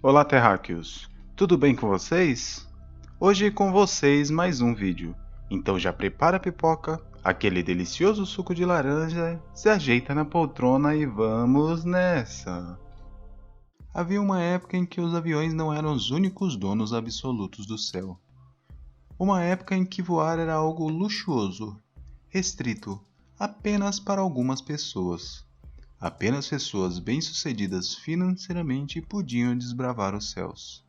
Olá, terráqueos! Tudo bem com vocês? Hoje com vocês mais um vídeo. Então já prepara a pipoca, aquele delicioso suco de laranja, se ajeita na poltrona e vamos nessa! Havia uma época em que os aviões não eram os únicos donos absolutos do céu. Uma época em que voar era algo luxuoso, restrito apenas para algumas pessoas. Apenas pessoas bem-sucedidas financeiramente podiam desbravar os céus.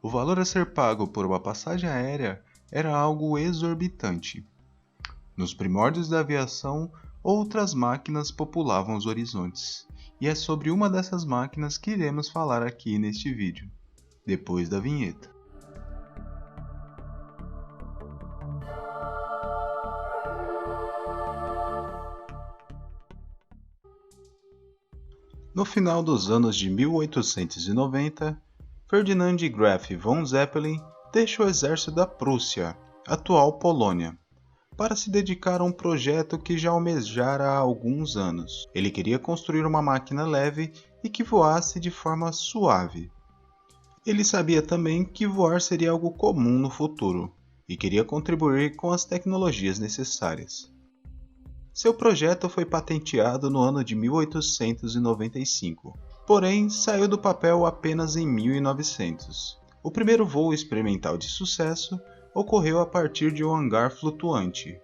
O valor a ser pago por uma passagem aérea era algo exorbitante. Nos primórdios da aviação, outras máquinas populavam os horizontes, e é sobre uma dessas máquinas que iremos falar aqui neste vídeo, depois da vinheta. No final dos anos de 1890, Ferdinand Graf von Zeppelin deixa o exército da Prússia, atual Polônia, para se dedicar a um projeto que já almejara há alguns anos. Ele queria construir uma máquina leve e que voasse de forma suave. Ele sabia também que voar seria algo comum no futuro e queria contribuir com as tecnologias necessárias. Seu projeto foi patenteado no ano de 1895, porém saiu do papel apenas em 1900. O primeiro voo experimental de sucesso ocorreu a partir de um hangar flutuante,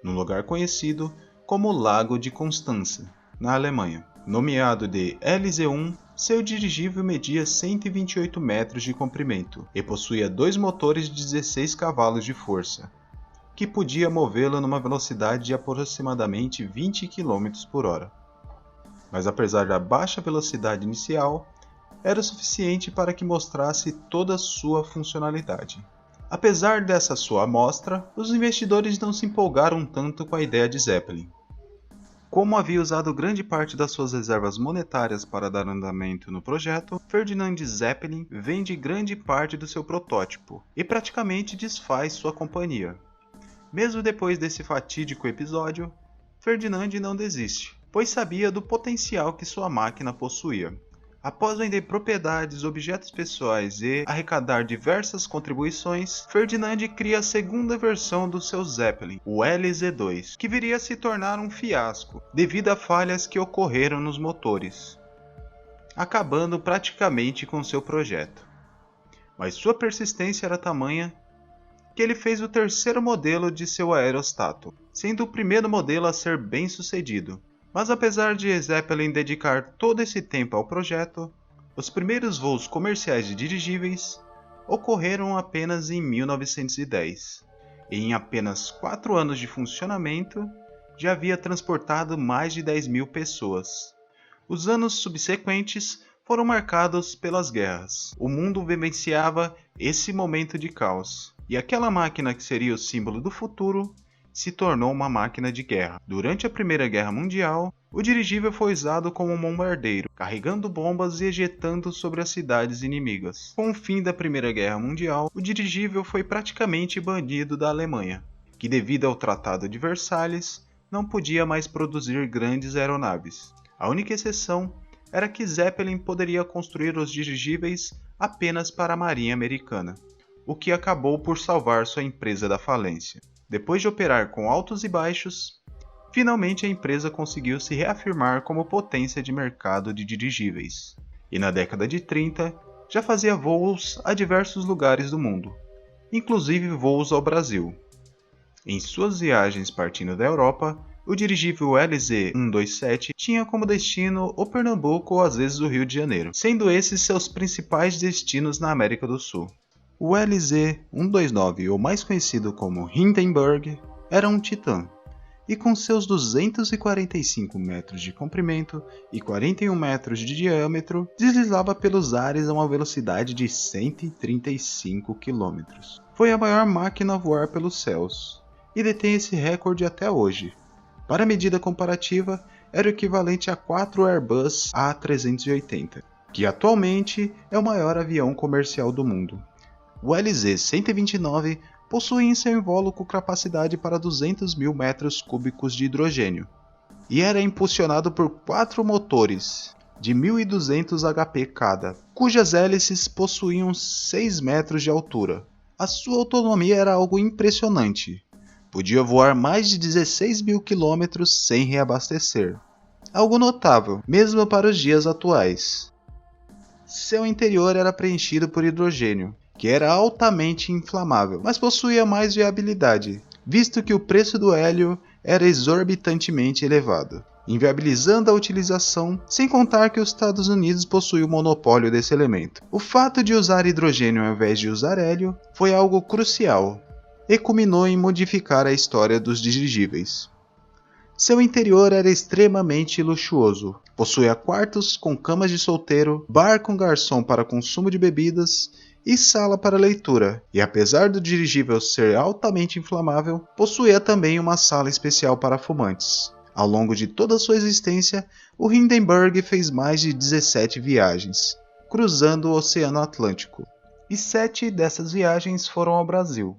num lugar conhecido como Lago de Constança, na Alemanha. Nomeado de LZ-1, seu dirigível media 128 metros de comprimento e possuía dois motores de 16 cavalos de força, que podia movê-lo numa velocidade de aproximadamente 20 km por hora. Mas apesar da baixa velocidade inicial, era o suficiente para que mostrasse toda a sua funcionalidade. Apesar dessa sua amostra, os investidores não se empolgaram tanto com a ideia de Zeppelin. Como havia usado grande parte das suas reservas monetárias para dar andamento no projeto, Ferdinand Zeppelin vende grande parte do seu protótipo e praticamente desfaz sua companhia. Mesmo depois desse fatídico episódio, Ferdinand não desiste, pois sabia do potencial que sua máquina possuía. Após vender propriedades, objetos pessoais e arrecadar diversas contribuições, Ferdinand cria a segunda versão do seu Zeppelin, o LZ-2, que viria a se tornar um fiasco devido a falhas que ocorreram nos motores, acabando praticamente com seu projeto. Mas sua persistência era tamanha que ele fez o terceiro modelo de seu aerostato, sendo o primeiro modelo a ser bem sucedido. Mas apesar de Zeppelin dedicar todo esse tempo ao projeto, os primeiros voos comerciais de dirigíveis ocorreram apenas em 1910, e em apenas 4 anos de funcionamento já havia transportado mais de 10.000 pessoas. Os anos subsequentes foram marcados pelas guerras. O mundo vivenciava esse momento de caos. E aquela máquina que seria o símbolo do futuro se tornou uma máquina de guerra. Durante a Primeira Guerra Mundial, o dirigível foi usado como um bombardeiro, carregando bombas e ejetando sobre as cidades inimigas. Com o fim da Primeira Guerra Mundial, o dirigível foi praticamente banido da Alemanha, que devido ao Tratado de Versalhes, não podia mais produzir grandes aeronaves. A única exceção era que Zeppelin poderia construir os dirigíveis apenas para a Marinha Americana, o que acabou por salvar sua empresa da falência. Depois de operar com altos e baixos, finalmente a empresa conseguiu se reafirmar como potência de mercado de dirigíveis. E na década de 30, já fazia voos a diversos lugares do mundo, inclusive voos ao Brasil. Em suas viagens partindo da Europa, o dirigível LZ-127 tinha como destino o Pernambuco ou às vezes o Rio de Janeiro, sendo esses seus principais destinos na América do Sul. O LZ-129, ou mais conhecido como Hindenburg, era um titã, e com seus 245 metros de comprimento e 41 metros de diâmetro, deslizava pelos ares a uma velocidade de 135 km. Foi a maior máquina a voar pelos céus, e detém esse recorde até hoje. Para medida comparativa, era o equivalente a 4 Airbus A380, que atualmente é o maior avião comercial do mundo. O LZ-129 possui em seu invólucro capacidade para 200.000 metros cúbicos de hidrogênio e era impulsionado por 4 motores de 1.200 HP cada, cujas hélices possuíam 6 metros de altura. A sua autonomia era algo impressionante. Podia voar mais de 16 mil quilômetros sem reabastecer. Algo notável, mesmo para os dias atuais. Seu interior era preenchido por hidrogênio, que era altamente inflamável, mas possuía mais viabilidade, visto que o preço do hélio era exorbitantemente elevado, inviabilizando a utilização, sem contar que os Estados Unidos possuíam o monopólio desse elemento. O fato de usar hidrogênio ao invés de usar hélio foi algo crucial, e culminou em modificar a história dos dirigíveis. Seu interior era extremamente luxuoso. Possuía quartos com camas de solteiro, bar com garçom para consumo de bebidas e sala para leitura. E apesar do dirigível ser altamente inflamável, possuía também uma sala especial para fumantes. Ao longo de toda sua existência, o Hindenburg fez mais de 17 viagens, cruzando o Oceano Atlântico. E 7 dessas viagens foram ao Brasil.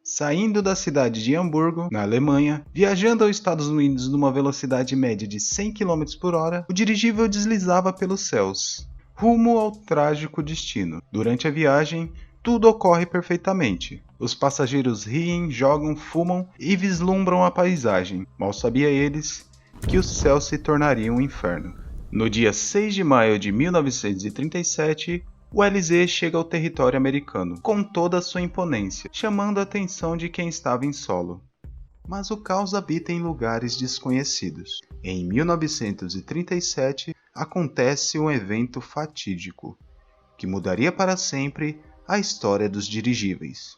Saindo da cidade de Hamburgo, na Alemanha, viajando aos Estados Unidos numa velocidade média de 100 km por hora, o dirigível deslizava pelos céus, rumo ao trágico destino. Durante a viagem, tudo ocorre perfeitamente. Os passageiros riem, jogam, fumam e vislumbram a paisagem. Mal sabia eles que o céu se tornaria um inferno. No dia 6 de maio de 1937, o LZ chega ao território americano, com toda a sua imponência, chamando a atenção de quem estava em solo. Mas o caos habita em lugares desconhecidos. Em 1937, acontece um evento fatídico, que mudaria para sempre a história dos dirigíveis.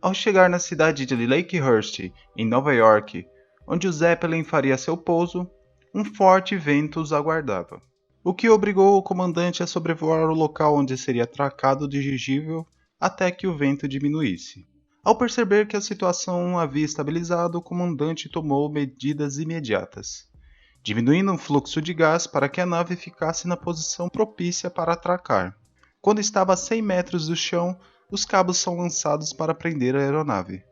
Ao chegar na cidade de Lakehurst, em Nova York, onde o Zeppelin faria seu pouso, um forte vento os aguardava, o que obrigou o comandante a sobrevoar o local onde seria atracado o dirigível até que o vento diminuísse. Ao perceber que a situação havia estabilizado, o comandante tomou medidas imediatas, diminuindo o fluxo de gás para que a nave ficasse na posição propícia para atracar. Quando estava a 100 metros do chão, os cabos são lançados para prender a aeronave.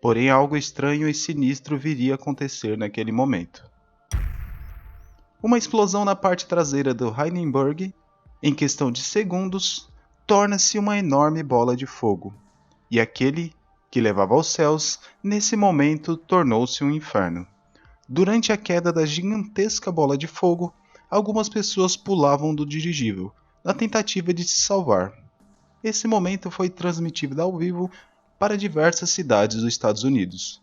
Porém, algo estranho e sinistro viria a acontecer naquele momento. Uma explosão na parte traseira do Hindenburg, em questão de segundos, torna-se uma enorme bola de fogo, e aquele que levava aos céus, nesse momento tornou-se um inferno. Durante a queda da gigantesca bola de fogo, algumas pessoas pulavam do dirigível, na tentativa de se salvar. Esse momento foi transmitido ao vivo para diversas cidades dos Estados Unidos.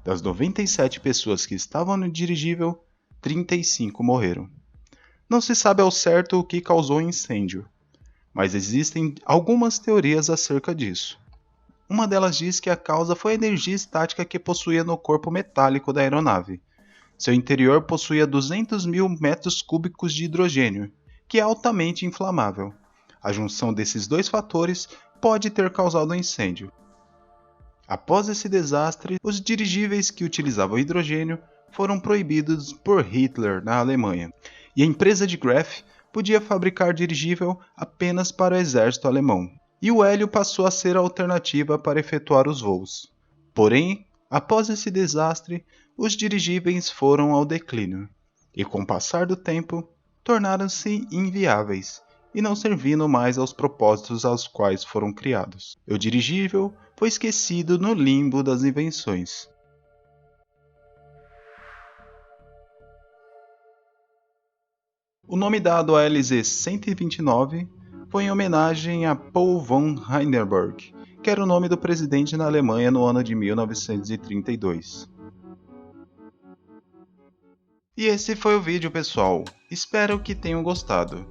Das 97 pessoas que estavam no dirigível, 35 morreram. Não se sabe ao certo o que causou o incêndio, mas existem algumas teorias acerca disso. Uma delas diz que a causa foi a energia estática que possuía no corpo metálico da aeronave. Seu interior possuía 200 mil metros cúbicos de hidrogênio, que é altamente inflamável. A junção desses dois fatores pode ter causado o incêndio. Após esse desastre, os dirigíveis que utilizavam hidrogênio foram proibidos por Hitler na Alemanha, e a empresa de Graf podia fabricar dirigível apenas para o exército alemão, e o hélio passou a ser a alternativa para efetuar os voos. Porém, após esse desastre, os dirigíveis foram ao declínio, e com o passar do tempo, tornaram-se inviáveis, e não servindo mais aos propósitos aos quais foram criados. O dirigível foi esquecido no limbo das invenções. O nome dado à LZ-129 foi em homenagem a Paul von Hindenburg, que era o nome do presidente na Alemanha no ano de 1932. E esse foi o vídeo, pessoal. Espero que tenham gostado.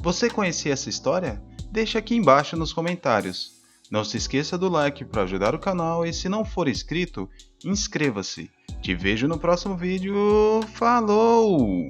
Você conhecia essa história? Deixa aqui embaixo nos comentários. Não se esqueça do like para ajudar o canal e se não for inscrito, inscreva-se. Te vejo no próximo vídeo. Falou!